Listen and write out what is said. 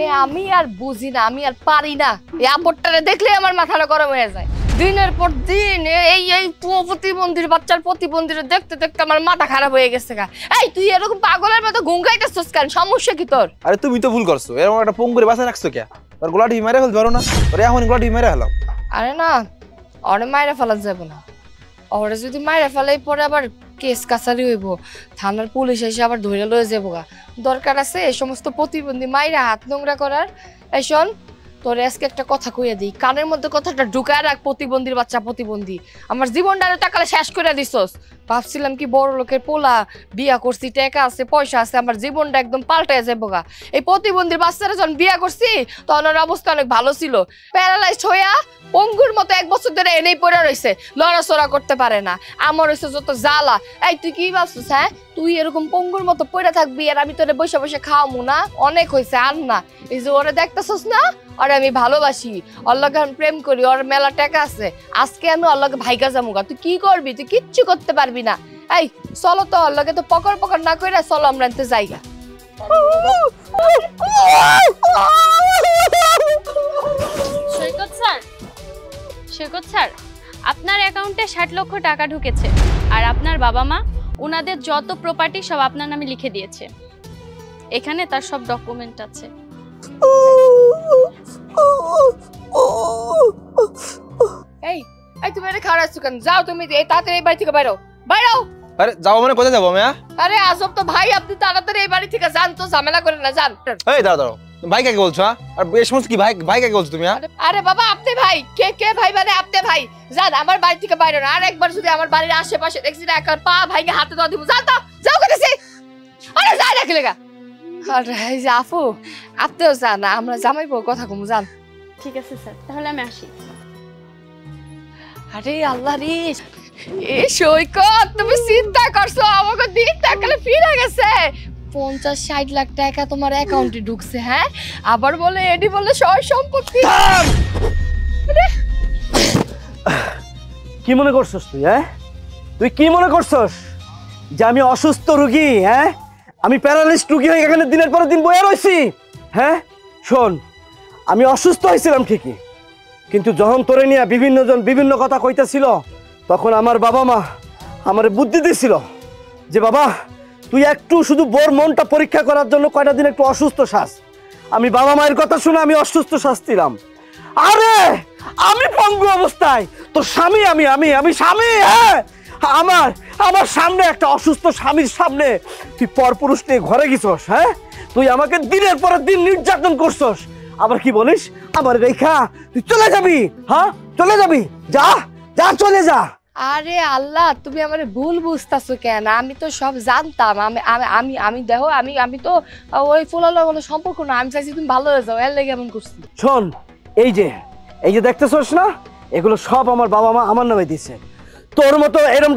মানে আমি আর বুঝি না, আমি আর পারি না। এই আপদটারে দেখলে আমার মাথাটা গরম হয়ে যায়। দিনের পর দিন এই এই প্রতিবন্ধীর বাচ্চার প্রতিবন্ধীরা দেখতে দেখতে আমার মাথা খারাপ হয়ে গেছে। এই তুই এরকম পাগলের মতো গুঙ্গাইতেছস কেন? সমস্যা কি তোর? আরে তুমি তো ভুল করছো, এরকম একটা পঙ্গুরে বাঁচা রাখছো কে? তোর গোলাটি মেরে ফেলতে পারো না? ওরে এখন গোলাটি মেরে ফেলাও। আরে না, ওরে মাইরা ফেলা যাবে না। ওরে যদি মাইরা ফেলাই পরে আবার কেস কাছারি হইব, থানার পুলিশ এসে আবার ধরে লয়ে যাবো গা। দরকার আছে এই সমস্ত প্রতিবন্ধী মাইরা হাত নোংরা করার? এই শোন, তোর আজকে একটা কথা কইয়া দিই, কানের মধ্যে কথাটা ঢুকায় রাখ। প্রতিবন্ধীর বাচ্চা প্রতিবন্ধী, আমার জীবনটা তাকালে শেষ করে দিছস। ভাবছিলাম কি বড় লোকের পোলা, বিয়া করছি, টাকা আছে, পয়সা আছে, আমার জীবনটা একদম পাল্টায় যাবো গা। এই প্রতিবন্ধীর বাচ্চারা যখন বিয়া করছি তখন ওর অবস্থা অনেক ভালো ছিল। প্যারালাইজড হইয়া পঙ্গুর মতো 1 বছর ধরে এনেই পড়ে রয়েছে, লড়াচড়া করতে পারে না। আমার হয়েছে যত জ্বালা। এই তুই কি ভাবছিস? হ্যাঁ, তুই এরকম পঙ্গুর মতো পড়ে থাকবি আর আমি তোরে বসে বসে খাওয়ামু না? অনেক হয়েছে, আর না। এই যে ওরে দেখতেছস না, ওরে আমি ভালোবাসি, ওর লগে আমি প্রেম করি, ওর মেলা টাকা আছে। আজকে আমি ওর লগে ভাইগা যামুগা। তুই কি করবি? তুই কিচ্ছু করতে পারবি না। এই চলো তো, ওর লগে তো পকড় পকড় না কইরা চলো আমরা এনতে যাইগা। সৈকত স্যার, আপনার অ্যাকাউন্টে 60 লক্ষ টাকা ঢুকেছে আর আপনার বাবা মা ওনাদের যত প্রপার্টি সব আপনার নামে লিখে দিয়েছে। এখানে তার সব ডকুমেন্ট আছে। এই এই তুমি এখানে খাড়া আছো কেন? যাও তুমি, এই তাড়াতাড়ি এই বাড়ি থেকে বাইরো, বাইরো। আরে যাও মানে কোথায় যাবো আমি? আরে আজব তো ভাই, আপনি তাড়াতাড়ি এই বাড়ি থেকে যান তো, ঝামেলা করেন না, যান। এই দাঁড়াও দাঁড়াও, ভাই কাকে বলছো? আর এই সমস্ত কি ভাই ভাই কাকে বলছো তুমি? আরে বাবা, আপনি ভাই কে? কে ভাই মানে আপনি ভাই? যান আমার বাড়ি থেকে বাইরে না। আর একবার যদি আমার বাড়ির আশেপাশে দেখছি না, একবার পা ভাইকে হাতে ধরে দিব। যান তো, যাও কইতেছি। আরে যাই রাখি লেগা। আরে এই যে আপু, আপনিও যান, আমরা জামাইবো কথা কমু, যান। ঠিক আছে স্যার, তাহলে আমি আসি। আরে আল্লাহ রে, এ সৈকত, তুমি চিন্তা করছো আমাকে দিন টাকালে ফিরে গেছে। 50-60 লাখ টাকা তোমার অ্যাকাউন্টে ঢুকছে। হ্যাঁ, আবার বলে এডি বলে সয় সম্পত্তি। কি মনে করছস তুই? হ্যাঁ, তুই কি মনে করছস যে আমি অসুস্থ রোগী? হ্যাঁ, আমি প্যারালাইজড রোগী হয়ে এখানে দিনের পর দিন বয়ে রইছি? হ্যাঁ শোন, আমি অসুস্থ হয়েছিলাম ঠিকই, কিন্তু যখন তোরে নিয়ে বিভিন্ন জন বিভিন্ন কথা কইতেছিল, তখন আমার বাবা মা আমার বুদ্ধি দিয়েছিল যে বাবা তুই একটু শুধু বোর মনটা পরীক্ষা করার জন্য কয়টা দিন একটু অসুস্থ শ্বাস। আমি বাবা মায়ের কথা শুনে আমি অসুস্থ শ্বাসছিলাম। আরে আমি পঙ্গু অবস্থায় তোর স্বামী, আমি আমি আমি স্বামী। হ্যাঁ, আমার সামনে একটা অসুস্থ স্বামীর সামনে তুই পরপুরুষ নিয়ে ঘরে গেছস। হ্যাঁ, তুই আমাকে দিনের পর দিন নির্যাতন করছস। আবার কি বলিস আমার রেখা তুই চলে যাবি? হ্যাঁ, চলে যাবি? যা যা, চলে যা। আরে আল্লাহ, তুমি আমার ভুল বুঝতেছো কেন? আমি তো সব জানতাম। আমি আমি আমি দেখো, আমি তো ওই ফুলালো কোনো সম্পর্ক না। আমি চাইছি তুমি ভালো হয়ে যাও, এর লেগে এমন করছি। শোন, এই যে দেখতেছস না, এগুলো সব আমার বাবা মা আমার নামে দিয়েছে। তোর মতো এরকম